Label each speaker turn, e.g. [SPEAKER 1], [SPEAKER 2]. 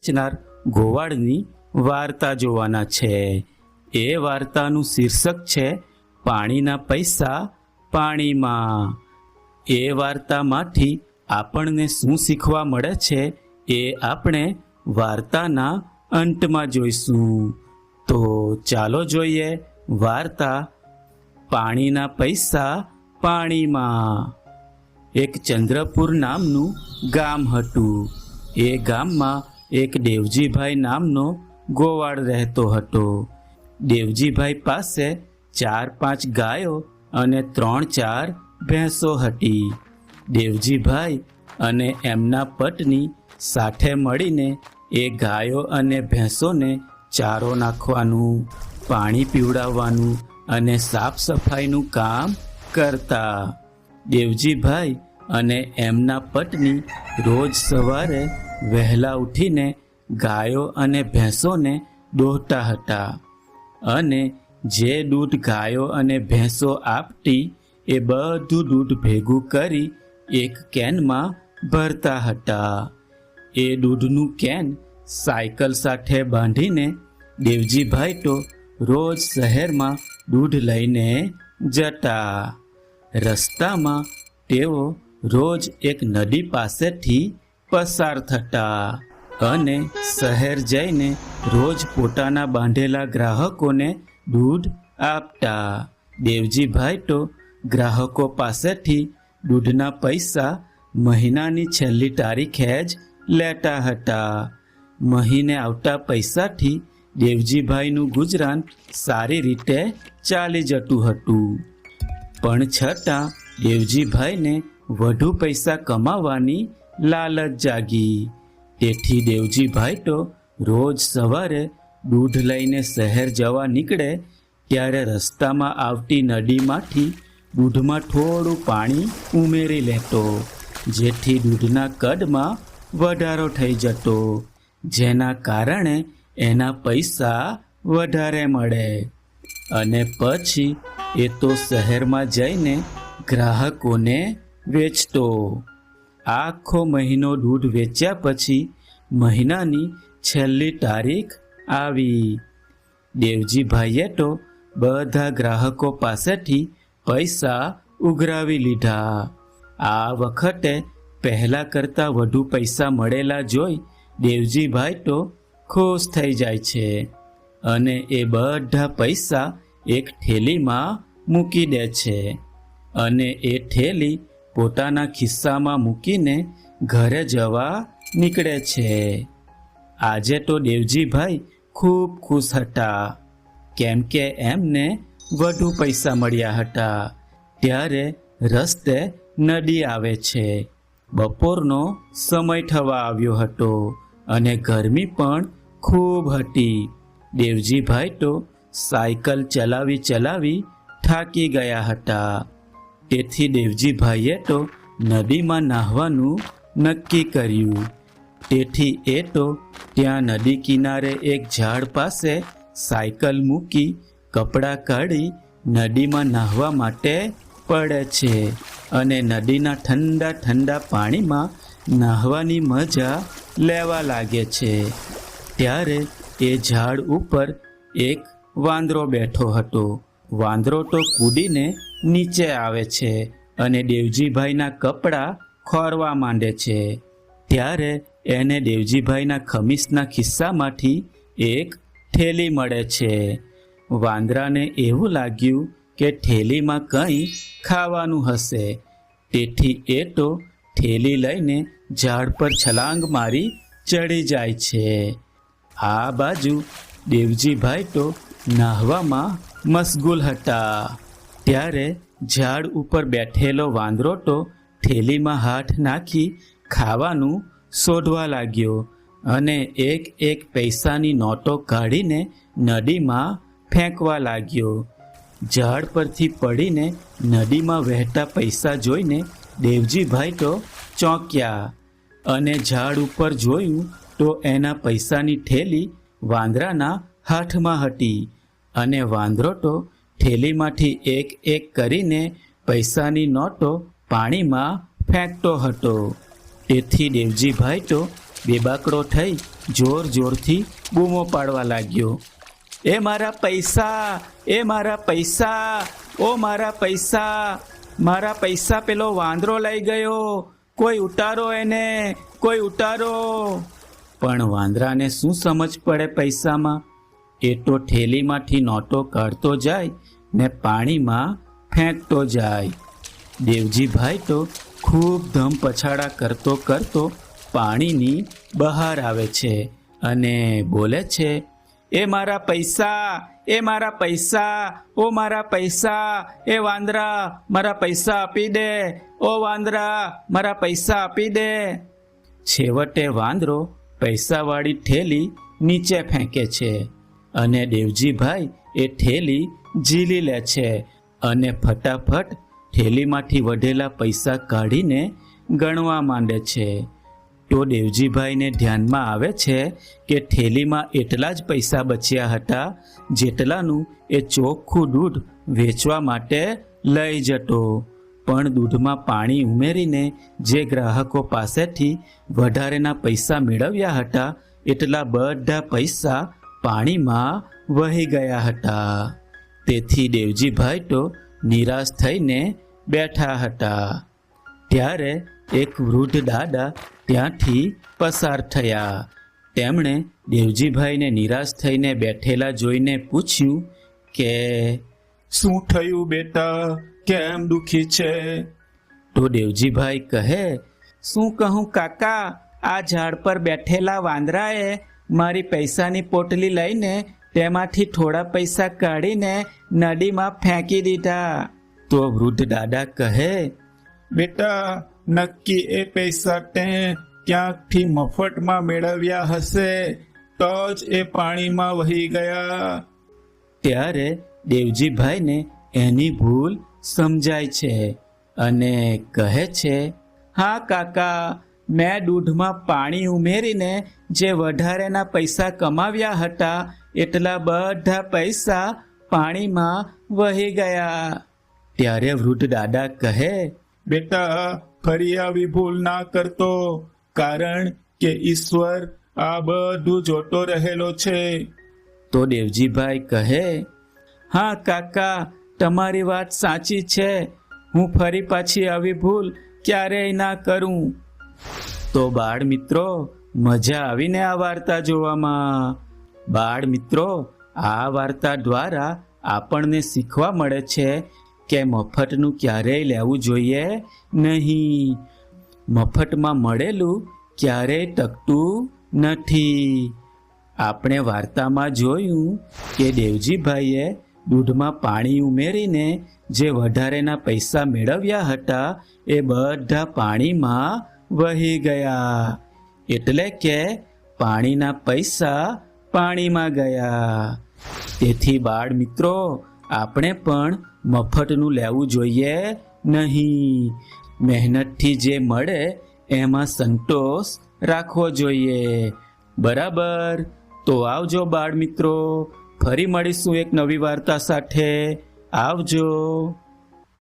[SPEAKER 1] વેચનાર ગોવાળની વાર્તા જોવાના છે। એ વાર્તાનું શીર્ષક છે પાણીના પૈસા પાણીમાં। એ વાર્તામાંથી આપણને શું શીખવા મળે છે એ આપણે વાર્તાના અંતમાં જોઈશું। તો ચાલો જોઈએ વાર્તા પાણીના પૈસા પાણીમાં। એક ચંદ્રપુર નામનું ગામ હતું। એ ગામમાં એક દેવજીભાઈ નામનો ગોવાળ રહેતો હતો। દેવજીભાઈ પાસે 4-5 ગાયો અને 3-4 ભેંસો હતી। દેવજીભાઈ અને એમના પત્ની સાથે મળીને એ ગાયો અને ભેંસોને ચારો નાખવાનું, પાણી પીવડાવવાનું અને સાફ સફાઈનું કામ કરતા। દેવજીભાઈ અને એમના પત્ની રોજ સવારે વહેલા ઉઠીને ગાયો અને ભેંસોને દોહતા હતા અને જે દૂધ ગાયો અને ભેંસો આપતી એ બધું દૂધ ભેગું કરી એક કેનમાં ભરતા હતા। એ દૂધનું કેન સાયકલ સાથે બાંધીને દેવજીભાઈ તો રોજ શહેરમાં દૂધ લઈને જતા। રસ્તામાં તેઓ રોજ એક નદી પાસેથી પસાર થતા અને શહેર જઈને રોજ પોતાના બાંધેલા ગ્રાહકોને દૂધ આપતા। દેવજીભાઈ તો ગ્રાહકો પાસેથી દૂધના પૈસા મહિનાની છેલ્લી તારીખે જ લેતા હતા। મહિને આવતા પૈસાથી દેવજીભાઈનું ગુજરાન સારી રીતે ચાલી જતું હતું, પણ છતાં દેવજીભાઈને વધુ પૈસા કમાવાની લાલચ જાગી। તેથી દેવજીભાઈ તો રોજ સવારે દૂધ લઈને શહેર જવા નીકળે ત્યારે રસ્તામાં આવતી નદીમાંથી દૂધમાં થોડું પાણી ઉમેરી લેતો, જેથી દૂધના કદમાં વધારો થઈ જતો, જેના કારણે એના પૈસા વધારે મળે અને પછી એ તો શહેરમાં જઈને ગ્રાહકોને વેચતો। આખો મહિનો દૂધ વેચ્યા પછી મહિનાની છેલ્લી તારીખ આવી। દેવજીભાઈએ તો બધા ગ્રાહકો પાસેથી પૈસા ઉઘરાવી લીધા। આ વખતે પહેલા કરતાં વધુ પૈસા મળેલા જોઈ દેવજીભાઈ તો ખુશ થઈ જાય છે અને એ બધા પૈસા એક થેલીમાં મૂકી દે છે અને એ થેલી પોતાના ખિસ્સામાં મૂકીને ઘરે જવા નીકળે છે। આજે તો દેવજીભાઈ ખૂબ ખુશ હતા, કેમ કે એમને વધુ પૈસા મળ્યા હતા। ત્યારે રસ્તે નદી આવે છે। બપોરનો સમય થવા આવ્યો હતો અને ગરમી પણ ખૂબ હતી। દેવજીભાઈ તો સાયકલ ચલાવી થાકી ગયા હતા। તેથી દેવજીભાઈએ તો નદીમાં નાહવાનું નક્કી કર્યું। તેથી એ તો ત્યાં નદી કિનારે એક ઝાડ પાસે સાયકલ મૂકી કપડાં કાઢી નદીમાં નાહવા માટે પડે છે અને નદીના ઠંડા ઠંડા પાણીમાં નાહવાની મજા લેવા લાગે છે। ત્યારે એ ઝાડ ઉપર એક વાંદરો બેઠો હતો। વાંદરો તો કૂદીને નીચે આવે છે અને દેવજીભાઈના કપડાં ખોરવા માંડે છે। ત્યારે એને દેવજીભાઈના ખમીસના ખિસ્સામાંથી એક થેલી મળે છે। વાંદરાને એવું લાગ્યું કે થેલીમાં કંઈ ખાવાનું હશે, તેથી એ તો થેલી લઈને ઝાડ પર છલાંગ મારી ચડી જાય છે। આ બાજુ દેવજીભાઈ તો નાહવામાં મશગુલ હતા। ત્યારે ઝાડ ઉપર બેઠેલો વાંદરો તો થેલીમાં હાથ નાખી ખાવાનું શોધવા લાગ્યો અને એક પૈસાની નોટો કાઢીને નદીમાં ફેંકવા લાગ્યો। ઝાડ પરથી પડીને નદીમાં વહેતા પૈસા જોઈને દેવજીભાઈ તો ચોંક્યા અને ઝાડ ઉપર જોયું તો એના પૈસાની થેલી વાંદરાના હાથમાં હતી અને વાંદરો તો થેલીમાંથી એક કરીને પૈસાની નોટો પાણીમાં ફેંકતો હતો। તેથી દેવજીભાઈ તો બેબાકડો થઈ જોર જોરથી બૂમો પાડવા લાગ્યો, એ મારા પૈસા, એ મારા પૈસા, ઓ મારા પૈસા, મારા પૈસા પેલો વાંદરો લઈ ગયો, કોઈ ઉતારો એને, કોઈ ઉતારો. પણ વાંદરાને શું સમજ પડે પૈસામાં? એ તો થેલીમાંથી નોટો કાઢતો જાય ને પાણીમાં ફેંકતો જાય. દેવજીભાઈ તો ખૂબ ધમ પછાડા કરતો કરતો પાણીની બહાર આવે છે અને બોલે છે, એ મારા પૈસા, એ મારા પૈસા, ઓ મારા પૈસા, એ વાંદરા મારા પૈસા આપી દે, ઓ વાંદરા મારા પૈસા આપી દે. છેવટે વાંદરો પૈસાવાળી થેલી નીચે ફેંકે છે અને દેવજીભાઈ એ થેલી ઝીલી લે છે અને ફટાફટ થેલીમાંથી વધેલા પૈસા કાઢીને ગણવા માંડે છે. તો દેવજીભાઈને ધ્યાનમાં આવે છે કે થેલીમાં એટલા જ પૈસા બચ્યા હતા જેટલાનું એ ચોખ્ખું દૂધ વેચવા માટે લઈ જતો. પણ દૂધમાં પાણી ઉમેરીને જે ગ્રાહકો પાસેથી વધારેના પૈસા મેળવ્યા હતા એટલા બધા પૈસા પાણીમાં વહી ગયા હતા. તેથી દેવજીભાઈ તો નિરાશ થઈને બેઠા હતા. ત્યારે એક વૃદ્ધ દાદા ત્યાંથી પસાર થયા. તેમણે દેવજીભાઈને નિરાશ થઈને બેઠેલા જોઈને પૂછ્યું કે, શું થયું બેટા, કેમ દુખી છે? તો દેવજીભાઈ કહે, શું કહું કાકા, આ ઝાડ પર બેઠેલા વાંદરાએ મારી પૈસાની પોટલી લઈને તેમાંથી થોડા પૈસા કાઢીને નદીમાં ફેંકી દીધા. તો વૃદ્ધ દાદા કહે, બેટા, નક્કી એ પૈસા તે ક્યાંકથી મફતમાં મેળવ્યા હશે, તો જ એ પાણીમાં વહી ગયા. ત્યારે દેવજીભાઈને એની ભૂલ સમજાય છે અને કહે છે, હા કાકા, મેં દૂધમાં પાણી ઉમેરીને જે વધારેના પૈસા કમાવ્યા હતા એટલા બધા પૈસા પાણીમાં વહી ગયા. ત્યારે વૃદ્ધ દાદા કહે, બેટા, ફરી આવી ભૂલ ના કરતો, કારણ કે ઈશ્વર આ બધું જોતો રહેલો છે. તો દેવજીભાઈ કહે, હા કાકા, તમારી વાત સાચી છે, હું ફરી પાછી આવી ભૂલ ક્યારેય ના કરું. તો બાળ મિત્રો, મજા આવીને આ વાર્તા જોવામાં? બાળ મિત્રો, આ વાર્તા દ્વારા આપણને શીખવા મળે છે કે મફતનું ક્યારેય લેવું જોઈએ નહીં. મફતમાં મળેલું ક્યારેય ટકતું નથી. આપણે વાર્તામાં જોયું કે દેવજીભાઈએ દૂધમાં પાણી ઉમેરીને જે વધારેના પૈસા મેળવ્યા હતા એ બધા પાણીમાં વહી ગયા. એટલે કે પાણીના પૈસા પાણીમાં ગયા. તેથી બાળ મિત્રો, આપણે પણ મફતનું લેવું જોઈએ નહીં. મહેનતથી જે મળે એમાં સંતોષ રાખવો જોઈએ. બરાબર? તો આવજો બાળ મિત્રો, ફરી મળીશું એક નવી વાર્તા સાથે. આવજો.